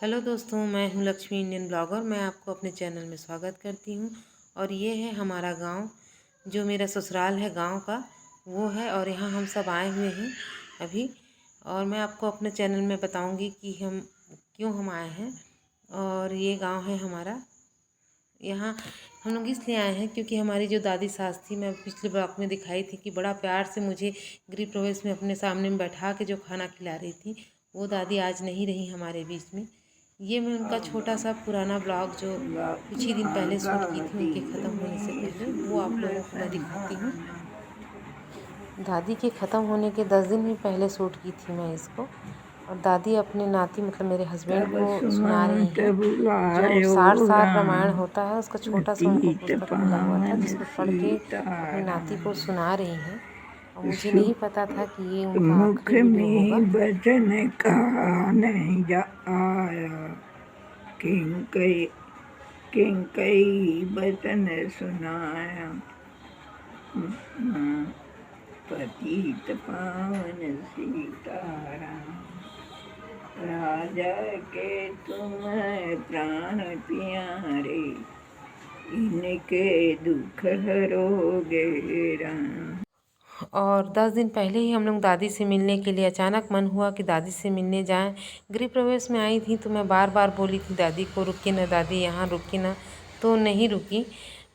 Hello दोस्तों, मैं हूं लक्ष्मी इंडियन ब्लॉगर। मैं आपको अपने चैनल में स्वागत करती हूं। और ये है हमारा गांव, जो मेरा ससुराल है गांव का वो है। और यहाँ हम सब आए हुए हैं अभी। और मैं आपको अपने चैनल में बताऊंगी कि हम क्यों हम आए हैं। और ये गांव है हमारा। यहाँ हम लोग इसलिए आए हैं क्योंकि हमारी जो दादी सास थी, मैं पिछले ब्लॉग में दिखाई थी कि बड़ा प्यार से मुझे गृह प्रवेश में अपने सामने में बैठा के जो खाना खिला रही थी, वो दादी आज नहीं रही हमारे बीच में। ये मैं उनका छोटा सा पुराना ब्लॉग जो कुछ ही दिन पहले शूट की थी उनके ख़त्म होने से पहले, वो आप लोगों को मैं दिखाती हूँ। दादी के ख़त्म होने के 10 दिन भी पहले शूट की थी मैं इसको। और दादी अपने नाती मतलब मेरे हस्बैंड को सुना रही हैं जो सार सार रामायण होता है, उसका छोटा सा उनको पुस्तक मिला हुआ था जिसको पढ़ के अपने नाती को सुना रही हैं। और मुझे नहीं पता था कि ये उनका मुख आखिरी वीडियो होगा। में बचन कहा नहीं जा आया, किंग कई बचन सुनाया। पतित पावन सीताराम, राजा के तुम प्राण प्यारे, इनके दुख हरोगे राम। और 10 दिन पहले ही हम लोग दादी से मिलने के लिए अचानक मन हुआ कि दादी से मिलने जाएं। गृह प्रवेश में आई थी तो मैं बार बार बोली थी दादी को, रुकी ना दादी, यहाँ रुकी ना, तो नहीं रुकी।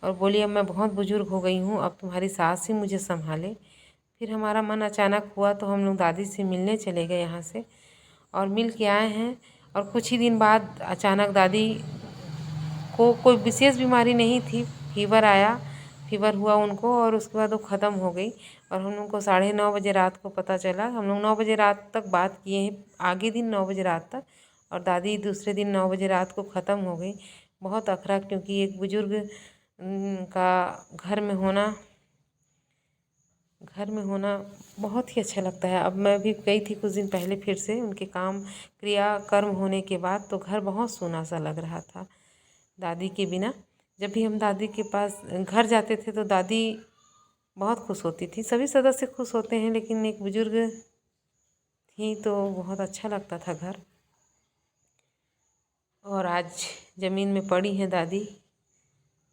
और बोली अब मैं बहुत बुजुर्ग हो गई हूँ, अब तुम्हारी सास ही मुझे संभाले। फिर हमारा मन अचानक हुआ तो हम लोग दादी से मिलने चले गए यहाँ से और मिल के आए हैं। और कुछ ही दिन बाद अचानक दादी को कोई विशेष बीमारी नहीं थी, फीवर हुआ उनको और उसके बाद वो ख़त्म हो गई। और हम लोग को 9:30 बजे रात को पता चला। हम लोग 9 बजे रात तक बात किए हैं, आगे दिन 9 बजे रात तक। और दादी दूसरे दिन 9 बजे रात को ख़त्म हो गई। बहुत अखरा, क्योंकि एक बुज़ुर्ग का घर में होना बहुत ही अच्छा लगता है। अब मैं भी गई थी कुछ दिन पहले फिर से उनके काम क्रिया कर्म होने के बाद, तो घर बहुत सूना सा लग रहा था दादी के बिना। जब भी हम दादी के पास घर जाते थे तो दादी बहुत खुश होती थी। सभी सदस्य खुश होते हैं, लेकिन एक बुजुर्ग थी तो बहुत अच्छा लगता था घर। और आज ज़मीन में पड़ी है दादी,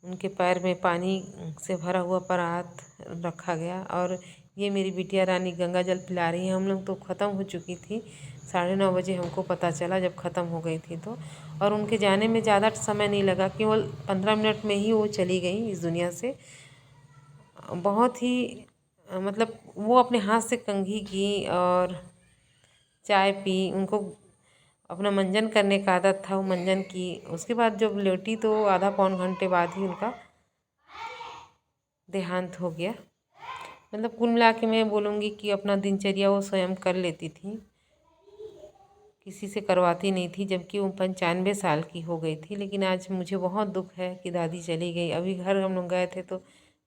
उनके पैर में पानी से भरा हुआ परात रखा गया। और ये मेरी बिटिया रानी गंगा जल पिला रही है। हम लोग तो ख़त्म हो चुकी थी, 9:30 बजे हमको पता चला जब ख़त्म हो गई थी तो। और उनके जाने में ज़्यादा समय नहीं लगा, केवल 15 मिनट में ही वो चली गई इस दुनिया से। बहुत ही मतलब वो अपने हाथ से कंघी की और चाय पी, उनको अपना मंजन करने का आदत था, वो मंजन की। उसके बाद जब लेटी तो आधा पौन घंटे बाद ही उनका देहांत हो गया। मतलब कुल मिला के मैं बोलूँगी कि अपना दिनचर्या वो स्वयं कर लेती थी, किसी से करवाती नहीं थी, जबकि वो 95 साल की हो गई थी। लेकिन आज मुझे बहुत दुख है कि दादी चली गई। अभी घर हम लोग गए थे तो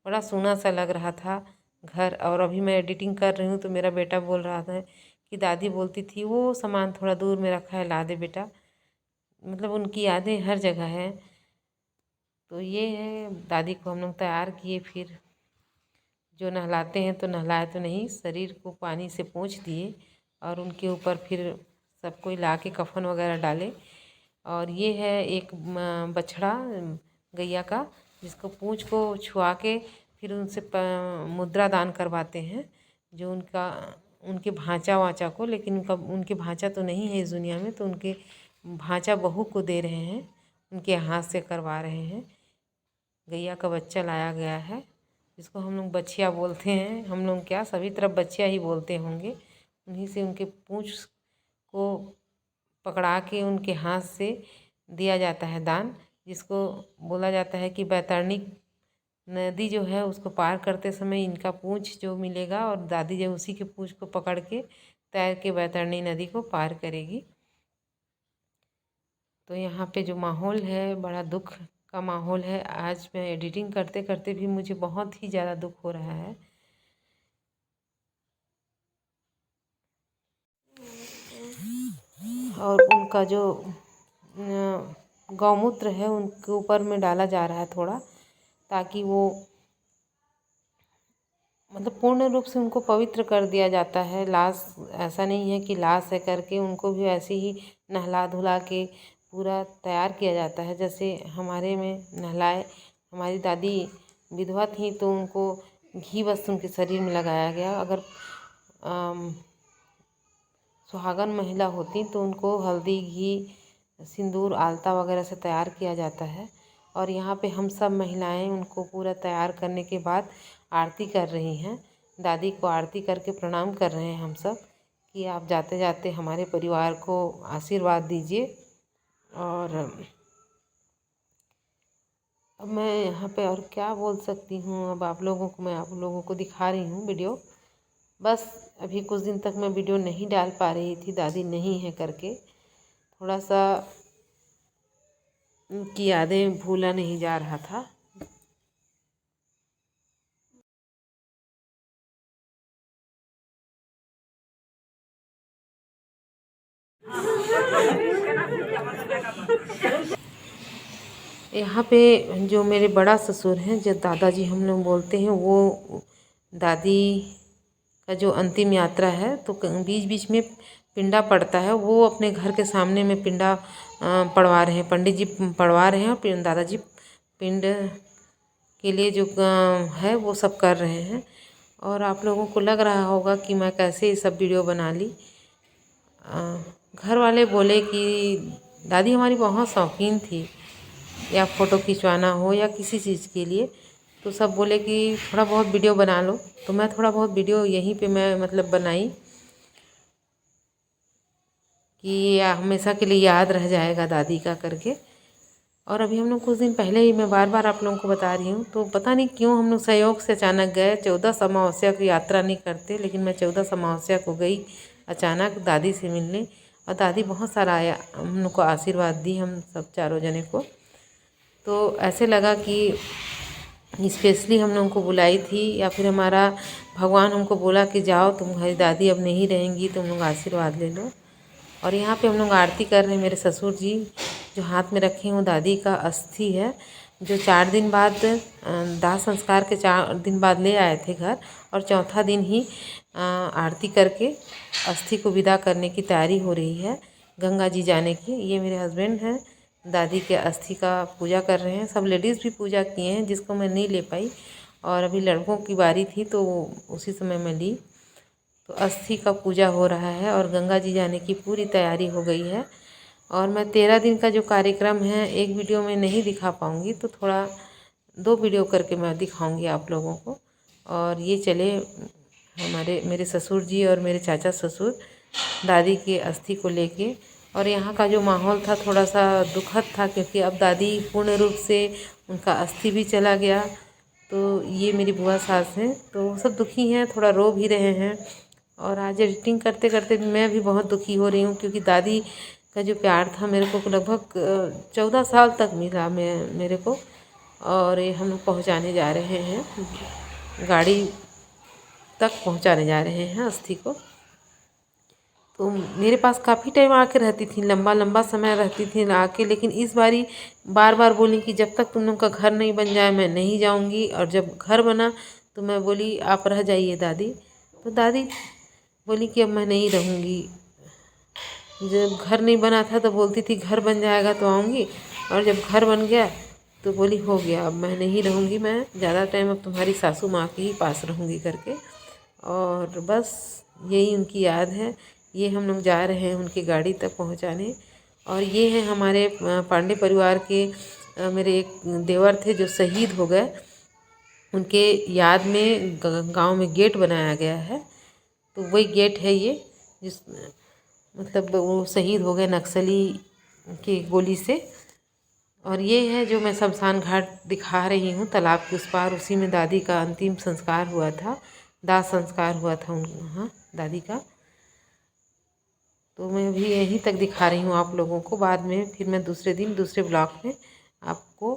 बड़ा सूना सा लग रहा था घर। और अभी मैं एडिटिंग कर रही हूँ तो मेरा बेटा बोल रहा था कि दादी बोलती थी वो सामान थोड़ा दूर में रखा है, ला दे बेटा। मतलब उनकी यादें हर जगह हैं। तो ये है, दादी को हम लोग तैयार किए, फिर जो नहलाते हैं तो नहलाए तो नहीं, शरीर को पानी से पोंछ दिए और उनके ऊपर फिर सब कोई ला के कफन वगैरह डाले। और ये है एक बछड़ा गैया का, जिसको पूंछ को छुआ के फिर उनसे मुद्रा दान करवाते हैं, जो उनके भांचा वाचा को। लेकिन उनके भांचा तो नहीं है इस दुनिया में, तो उनके भांचा बहू को दे रहे हैं, उनके हाथ से करवा रहे हैं। गैया का बच्चा लाया गया है, जिसको हम लोग बछिया बोलते हैं। हम लोग क्या, सभी तरफ बछिया ही बोलते होंगे। उन्हीं से उनके पूंछ को पकड़ा के उनके हाथ से दिया जाता है दान, जिसको बोला जाता है कि बैतरणी नदी जो है उसको पार करते समय इनका पूंछ जो मिलेगा, और दादी जब उसी के पूंछ को पकड़ के तैर के बैतरणी नदी को पार करेगी। तो यहाँ पे जो माहौल है, बड़ा दुख का माहौल है। आज मैं एडिटिंग करते करते भी मुझे बहुत ही ज़्यादा दुख हो रहा है। और उनका जो गौमूत्र है उनके ऊपर में डाला जा रहा है थोड़ा, ताकि वो मतलब पूर्ण रूप से उनको पवित्र कर दिया जाता है। लाश ऐसा नहीं है कि लाश है करके, उनको भी ऐसे ही नहला धुला के पूरा तैयार किया जाता है। जैसे हमारे में नहलाए, हमारी दादी विधवा थी तो उनको घी वस्त्र उनके शरीर में लगाया गया। अगर सुहागन महिला होती तो उनको हल्दी, घी, सिंदूर, आलता वगैरह से तैयार किया जाता है। और यहाँ पे हम सब महिलाएं उनको पूरा तैयार करने के बाद आरती कर रही हैं। दादी को आरती करके प्रणाम कर रहे हैं हम सब कि आप जाते जाते हमारे परिवार को आशीर्वाद दीजिए। और अब मैं यहाँ पे और क्या बोल सकती हूँ। अब मैं आप लोगों को दिखा रही हूँ वीडियो। बस अभी कुछ दिन तक मैं वीडियो नहीं डाल पा रही थी, दादी नहीं है करके। थोड़ा सा उनकी यादें भूला नहीं जा रहा था। यहाँ पे जो मेरे बड़ा ससुर हैं, जो दादाजी हम लोग बोलते हैं, वो दादी का जो अंतिम यात्रा है तो बीच बीच में पिंडा पड़ता है। वो अपने घर के सामने में पिंडा पड़वा रहे हैं, पंडित जी पड़वा रहे हैं और दादाजी पिंड के लिए जो है वो सब कर रहे हैं। और आप लोगों को लग रहा होगा कि मैं कैसे ये सब वीडियो बना ली। घर वाले बोले कि दादी हमारी बहुत शौकीन थी, या फ़ोटो खिंचवाना हो या किसी चीज़ के लिए, तो सब बोले कि थोड़ा बहुत वीडियो बना लो। तो मैं थोड़ा बहुत वीडियो यहीं पे मैं मतलब बनाई कि हमेशा के लिए याद रह जाएगा दादी का करके। और अभी हम लोग कुछ दिन पहले ही, मैं बार बार आप लोगों को बता रही हूँ, तो पता नहीं क्यों हम लोग संयोग से अचानक गए। 14 अमावस्या की यात्रा नहीं करते, लेकिन मैं 14 अमावस्या को गई अचानक दादी से मिलने। और दादी बहुत सारा आया, हम लोग को आशीर्वाद दी, हम सब चारों जने को। तो ऐसे लगा कि स्पेशली हम लोगों को बुलाई थी, या फिर हमारा भगवान हमको बोला कि जाओ तुम्हारी दादी अब नहीं रहेंगी, तुम लोग आशीर्वाद ले लो। और यहाँ पे हम लोग आरती कर रहे हैं। मेरे ससुर जी जो हाथ में रखे हूँ दादी का अस्थि है, जो 4 दिन बाद दाह संस्कार के 4 दिन बाद ले आए थे घर, और चौथा दिन ही आरती करके अस्थि को विदा करने की तैयारी हो रही है गंगा जी जाने की। ये मेरे हस्बैंड हैं, दादी के अस्थि का पूजा कर रहे हैं। सब लेडीज़ भी पूजा किए हैं, जिसको मैं नहीं ले पाई, और अभी लड़कों की बारी थी तो उसी समय मैं ली। तो अस्थि का पूजा हो रहा है और गंगा जी जाने की पूरी तैयारी हो गई है। और मैं 13 दिन का जो कार्यक्रम है एक वीडियो में नहीं दिखा पाऊँगी, तो थोड़ा 2 वीडियो करके मैं दिखाऊँगी आप लोगों को। और ये चले मेरे ससुर जी और मेरे चाचा ससुर दादी के अस्थि को लेके। और यहाँ का जो माहौल था थोड़ा सा दुखद था, क्योंकि अब दादी पूर्ण रूप से उनका अस्थि भी चला गया। तो ये मेरी बुआ सास हैं, तो वो सब दुखी हैं, थोड़ा रो भी रहे हैं। और आज एडिटिंग करते करते मैं भी बहुत दुखी हो रही हूँ, क्योंकि दादी का जो प्यार था मेरे को लगभग 14 साल तक मिला मेरे को। और ये हम लोग पहुँचाने जा रहे हैं, गाड़ी तक पहुँचाने जा रहे हैं अस्थि को। तो मेरे पास काफ़ी टाइम आके रहती थी, लंबा लंबा समय रहती थी आके, लेकिन इस बारी बार बार बोली कि जब तक तुम लोग का घर नहीं बन जाए मैं नहीं जाऊंगी। और जब घर बना तो मैं बोली आप रह जाइए दादी। तो दादी बोली कि अब मैं नहीं रहूँगी। जब घर नहीं बना था तो बोलती थी घर बन जाएगा तो आऊँगी, और जब घर बन गया तो बोली हो गया अब मैं नहीं रहूँगी, मैं ज़्यादा टाइम अब तुम्हारी सासू माँ के ही पास रहूँगी करके। और बस यही उनकी याद है। ये हम लोग जा रहे हैं उनकी गाड़ी तक पहुंचाने। और ये हैं हमारे पांडे परिवार के मेरे एक देवर थे जो शहीद हो गए, उनके याद में गांव में गेट बनाया गया है। तो वही गेट है ये, जिस मतलब वो शहीद हो गए नक्सली की गोली से। और ये है जो मैं शमशान घाट दिखा रही हूँ तालाब के उस पार, उसी में दादी का अंतिम संस्कार हुआ था, दाह संस्कार हुआ था वहाँ दादी का। तो मैं भी यहीं तक दिखा रही हूँ आप लोगों को। बाद में फिर मैं दूसरे दिन दूसरे ब्लॉग में आपको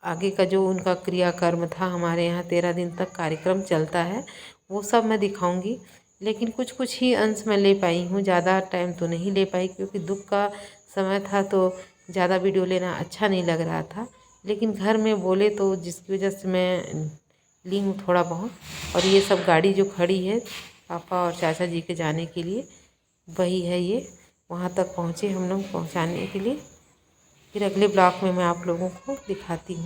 आगे का जो उनका क्रियाकर्म था, हमारे यहाँ 13 दिन तक कार्यक्रम चलता है, वो सब मैं दिखाऊंगी। लेकिन कुछ कुछ ही अंश मैं ले पाई हूँ, ज़्यादा टाइम तो नहीं ले पाई, क्योंकि दुख का समय था तो ज़्यादा वीडियो लेना अच्छा नहीं लग रहा था। लेकिन घर में बोले तो जिसकी वजह से मैं ली हूँ थोड़ा बहुत। और ये सब गाड़ी जो खड़ी है पापा और चाचा जी के जाने के लिए, वही है ये, वहाँ तक पहुँचे हम लोग पहुँचाने के लिए। फिर अगले ब्लॉग में मैं आप लोगों को दिखाती हूँ।